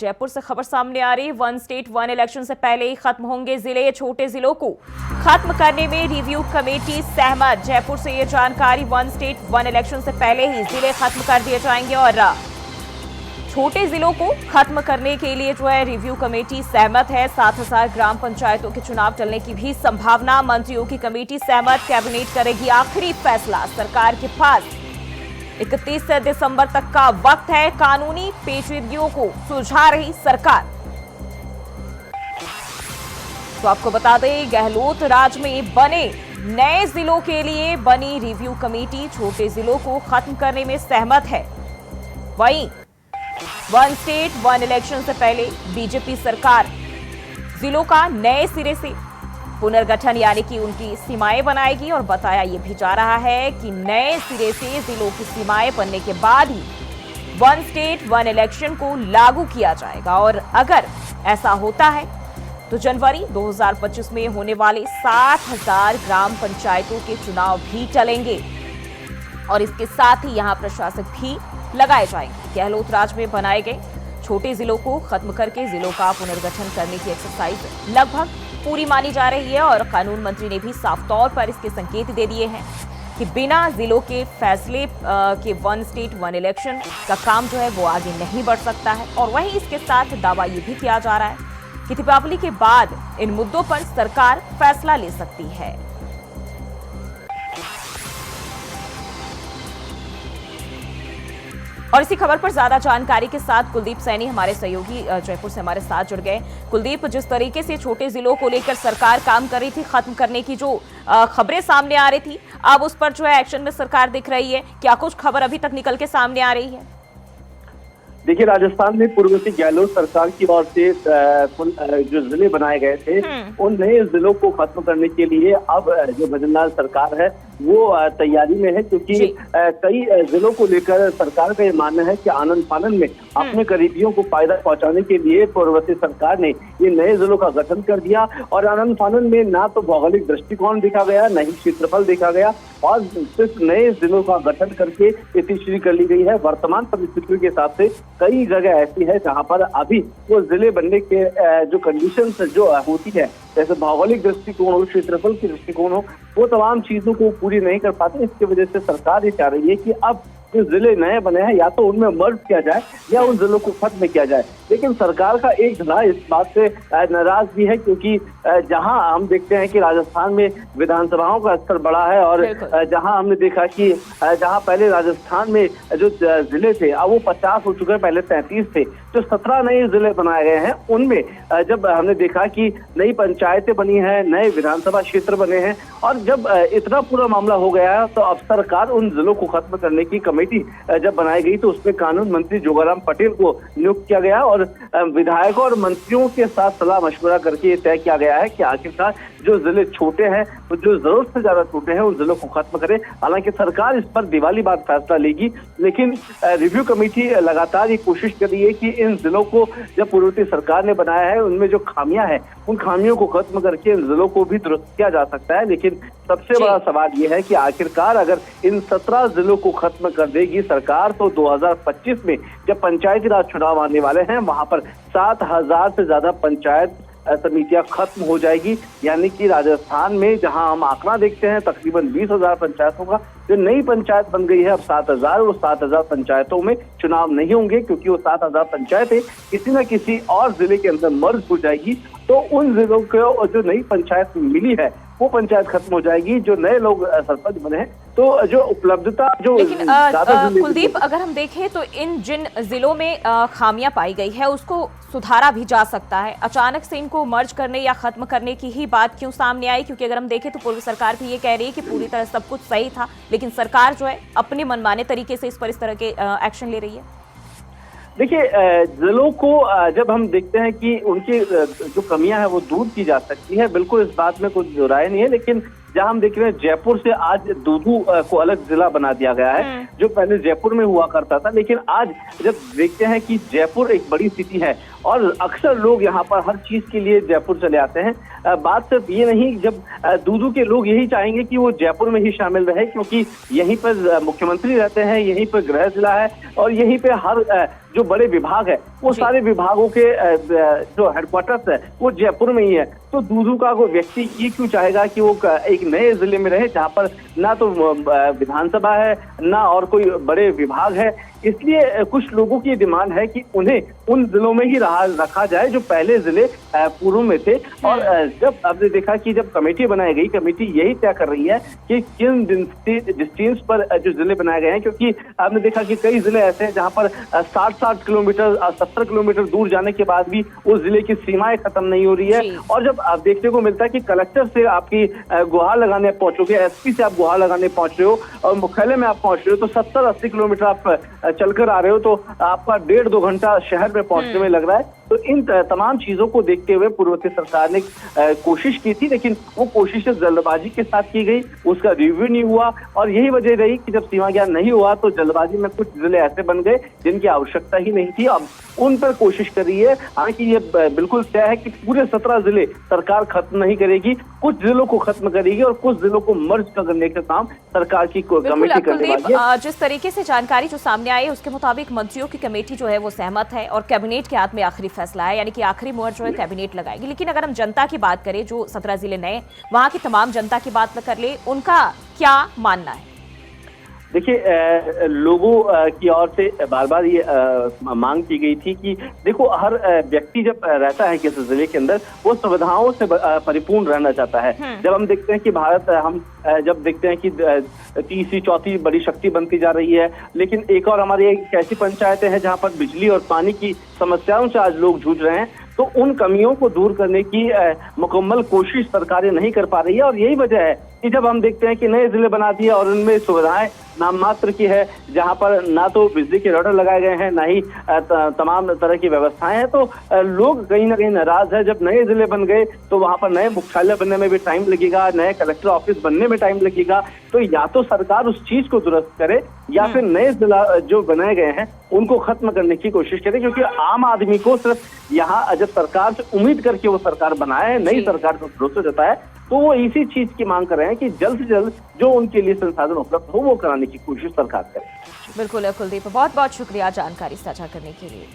जयपुर से खबर सामने आ रही है। वन स्टेट वन इलेक्शन से पहले ही खत्म होंगे जिले। छोटे जिलों को खत्म करने में रिव्यू कमेटी सहमत। जयपुर से ये जानकारी। वन स्टेट वन इलेक्शन से पहले ही जिले खत्म कर दिए जाएंगे और छोटे जिलों को खत्म करने के लिए जो है रिव्यू कमेटी सहमत है। 7000 ग्राम पंचायतों के चुनाव टलने की भी संभावना। मंत्रियों की कमेटी सहमत। कैबिनेट करेगी आखिरी फैसला। सरकार के पास 31 दिसंबर तक का वक्त है। कानूनी पेचीदगियों को सुलझा रही सरकार। तो आपको बता दें, गहलोत राज में बने नए जिलों के लिए बनी रिव्यू कमेटी छोटे जिलों को खत्म करने में सहमत है। वहीं वन स्टेट वन इलेक्शन से पहले बीजेपी सरकार जिलों का नए सिरे से पुनर्गठन यानी कि उनकी सीमाएं बनाएगी और बताया यह भी जा रहा है कि नए सिरे से जिलों की सीमाएं बनने के बाद ही वन स्टेट वन इलेक्शन को लागू किया जाएगा। और अगर ऐसा होता है तो जनवरी 2025 में होने वाले 60,000 ग्राम पंचायतों के चुनाव भी टलेंगे और इसके साथ ही यहां प्रशासक भी लगाए जाएंगे। गहलोत राज में बनाए गए छोटे जिलों को खत्म करके जिलों का पुनर्गठन करने की एक्सरसाइज लगभग पूरी मानी जा रही है और कानून मंत्री ने भी साफ तौर पर इसके संकेत दे दिए हैं कि बिना जिलों के फैसले के वन स्टेट वन इलेक्शन का काम जो है वो आगे नहीं बढ़ सकता है। और वहीं इसके साथ दावा ये भी किया जा रहा है कि दीपावली के बाद इन मुद्दों पर सरकार फैसला ले सकती है। और इसी खबर पर ज्यादा जानकारी के साथ कुलदीप सैनी हमारे सहयोगी जयपुर से हमारे साथ जुड़ गए। कुलदीप, जिस तरीके से छोटे जिलों को लेकर सरकार काम कर रही थी, खत्म करने की जो खबरें सामने आ रही थी, अब उस पर जो है एक्शन में सरकार दिख रही है। क्या कुछ खबर अभी तक निकल के सामने आ रही है? देखिए, राजस्थान में पूर्ववर्ती गहलोत सरकार की ओर से जो जिले बनाए गए थे, उन नए जिलों को खत्म करने के लिए अब जो भजनलाल सरकार है वो तैयारी में है, क्योंकि कई जिलों को लेकर सरकार का ये मानना है कि आनन फानन में अपने करीबियों को फायदा पहुंचाने के लिए पूर्ववर्ती सरकार ने ये नए जिलों का गठन कर दिया। और आनन फानन में ना तो भौगोलिक दृष्टिकोण देखा गया, न ही क्षेत्रफल देखा गया और सिर्फ नए जिलों का गठन करके इतिश्री कर ली गई है। वर्तमान परिस्थितियों के हिसाब से कई जगह ऐसी है जहां पर अभी वो जिले बनने के जो कंडीशंस जो होती है, जैसे भौगोलिक दृष्टिकोण हो, क्षेत्रफल की दृष्टिकोण हो, वो तमाम चीजों को पूरी नहीं कर पाते। इसकी वजह से सरकार ये चाह रही है कि अब जो जिले नए बने हैं या तो उनमें मर्ज किया जाए या उन जिलों को खत्म किया जाए। लेकिन सरकार का एक धड़ा इस बात से नाराज भी है, क्योंकि जहां हम देखते हैं कि राजस्थान में विधानसभाओं का स्तर बढ़ा है और जहां हमने देखा कि जहां पहले राजस्थान में जो जिले थे अब वो 50 हो चुके हैं, पहले 33 थे। जो 17 नए जिले बनाए गए हैं उनमें जब हमने देखा कि नई पंचायतें बनी हैं, नए विधानसभा क्षेत्र बने हैं और जब इतना पूरा मामला हो गया है तो अब सरकार उन जिलों को खत्म करने की कमेटी जब बनाई गई तो उसमें कानून मंत्री जोगाराम पटेल को नियुक्त किया गया और विधायकों और मंत्रियों के साथ सलाह मशवरा करके ये तय किया गया है कि आखिरकार जो जिले छोटे हैं, जो जरूरत से ज्यादा छोटे हैं, उन जिलों को खत्म करें। हालांकि सरकार इस पर दिवाली बाद फैसला लेगी, लेकिन रिव्यू कमेटी लगातार ये कोशिश कर रही है कि इन जिलों को जब पूर्ववर्ती सरकार ने बनाया है उनमें जो खामियां हैं उन खामियों को खत्म करके इन जिलों को भी दुरुस्त किया जा सकता है। लेकिन सबसे बड़ा सवाल ये है कि आखिरकार अगर इन 17 जिलों को खत्म कर देगी सरकार तो 2025 में जब पंचायती राज चुनाव आने वाले हैं वहां पर 7,000 से ज्यादा पंचायत समितियां खत्म हो जाएगी। यानी कि राजस्थान में जहां हम आंकड़ा देखते हैं तकरीबन 20,000 पंचायतों का, जो नई पंचायत बन गई है अब 7,000, वो 7,000 पंचायतों में चुनाव नहीं होंगे, क्योंकि वो 7,000 पंचायतें किसी न किसी और जिले के अंदर मर्ज हो जाएगी। तो उन जिलों को जो नई पंचायत मिली है वो पंचायत खत्म हो जाएगी, जो नए लोग सरपंच बने हैं तो जो उपलब्धता जो कुलदीप, अगर हम देखें तो इन जिन जिलों में खामियां पाई गई है उसको सुधारा भी जा सकता है। अचानक से इनको मर्ज करने या खत्म करने की ही बात क्यों सामने आई? क्योंकि अगर हम देखें तो पूर्व सरकार भी ये कह रही है कि पूरी तरह सब कुछ सही था, लेकिन सरकार जो है अपने मनमाने तरीके से इस तरह के एक्शन ले रही है। देखिए, जिलों को जब हम देखते हैं कि उनकी जो कमियां हैं वो दूर की जा सकती है, बिल्कुल इस बात में कोई राय नहीं है। लेकिन जहां हम देख रहे हैं जयपुर से आज दूदू को अलग जिला बना दिया गया है, जो पहले जयपुर में हुआ करता था। लेकिन आज जब देखते हैं कि जयपुर एक बड़ी सिटी है और अक्सर लोग यहाँ पर हर चीज के लिए जयपुर चले आते हैं। बात सिर्फ ये नहीं, जब दूदू के लोग यही चाहेंगे कि वो जयपुर में ही शामिल रहे, क्योंकि यहीं पर मुख्यमंत्री रहते हैं, यहीं पर गृह जिला है और यहीं पे हर जो बड़े विभाग है वो सारे विभागों के जो हेडक्वार्टर्स है वो जयपुर में ही है। तो दूर का कोई व्यक्ति ये क्यों चाहेगा कि वो एक नए जिले में रहे जहाँ पर ना तो विधानसभा है ना और कोई बड़े विभाग है। इसलिए कुछ लोगों की डिमांड है कि उन्हें उन जिलों में ही रखा जाए जो पहले जिले पूर्व में थे। और जब आपने देखा कि जब कमेटी बनाई गई, कमेटी यही तय कर रही है कि किन डिस्टेंस पर जो जिले बनाए गए हैं, क्योंकि आपने देखा कि कई जिले ऐसे हैं जहां पर 60 किलोमीटर 70 किलोमीटर दूर जाने के बाद भी उस जिले की सीमाएं खत्म नहीं हो रही है। और जब आप देखने को मिलता है कि कलेक्टर से आपकी गुहार लगाने पहुंचोगे, एसपी से आप गुहार लगाने पहुंच रहे हो और मुख्यालय में आप पहुंच रहे हो, तो 70-80 किलोमीटर आप चलकर आ रहे हो, तो आपका 1.5-2 घंटा शहर में पहुंचने में लग रहा है। तो इन तमाम चीजों को देखते हुए पूर्ववर्ती सरकार ने कोशिश की थी, लेकिन वो कोशिशें जल्दबाजी के साथ की गई, उसका रिव्यू नहीं हुआ। और यही वजह रही कि जब सीमा ज्ञान नहीं हुआ तो जल्दबाजी में कुछ जिले ऐसे बन गए जिनकी आवश्यकता ही नहीं थी। अब उन पर कोशिश कर रही है। हालांकि ये बिल्कुल तय है कि पूरे 17 जिले सरकार खत्म नहीं करेगी, कुछ जिलों को खत्म करेगी और कुछ जिलों को मर्ज करने का काम सरकार की कमेटी करने वाली है। जिस तरीके से जानकारी जो सामने आई उसके मुताबिक मंत्रियों की कमेटी जो है वो सहमत है और कैबिनेट के हाथ में आखिरी फैसला है, यानी कि आखिरी मोहर जो है कैबिनेट लगाएगी। लेकिन अगर हम जनता की बात करें, जो 17 जिले नए, वहां की तमाम जनता की बात कर ले, उनका क्या मानना है? देखिए, लोगों की ओर से बार बार ये मांग की गई थी कि देखो, हर व्यक्ति जब रहता है किसी जिले के अंदर वो सुविधाओं से परिपूर्ण रहना चाहता है। जब हम देखते हैं कि भारत, हम जब देखते हैं कि तीसरी चौथी बड़ी शक्ति बनती जा रही है, लेकिन एक और हमारी एक ऐसी पंचायतें हैं जहां पर बिजली और पानी की समस्याओं से आज लोग जूझ रहे हैं, तो उन कमियों को दूर करने की मुकम्मल कोशिश सरकारें नहीं कर पा रही है। और यही वजह है कि जब हम देखते हैं कि नए जिले बना दिए और उनमें सुविधाएं नाम मात्र की है, जहां पर ना तो बिजली के राउटर लगाए गए हैं, ना ही तमाम तरह की व्यवस्थाएं हैं, तो लोग कहीं ना कहीं नाराज है। जब नए जिले बन गए तो वहां पर नए मुख्यालय बनने में भी टाइम लगेगा, नए कलेक्टर ऑफिस बनने में टाइम लगेगा। तो या तो सरकार उस चीज को दुरुस्त करे या फिर नए जिला जो बनाए गए हैं उनको खत्म करने की कोशिश करे, क्योंकि आम आदमी को सिर्फ यहाँ जब सरकार से उम्मीद करके वो सरकार बनाए, नई सरकार को भरोसा जताया, तो वो इसी चीज की मांग कर रहे हैं कि जल्द से जल्द जो उनके लिए संसाधन उपलब्ध हो वो कराने की कोशिश सरकार करे। बिल्कुल कुलदीप, बहुत बहुत शुक्रिया जानकारी साझा करने के लिए।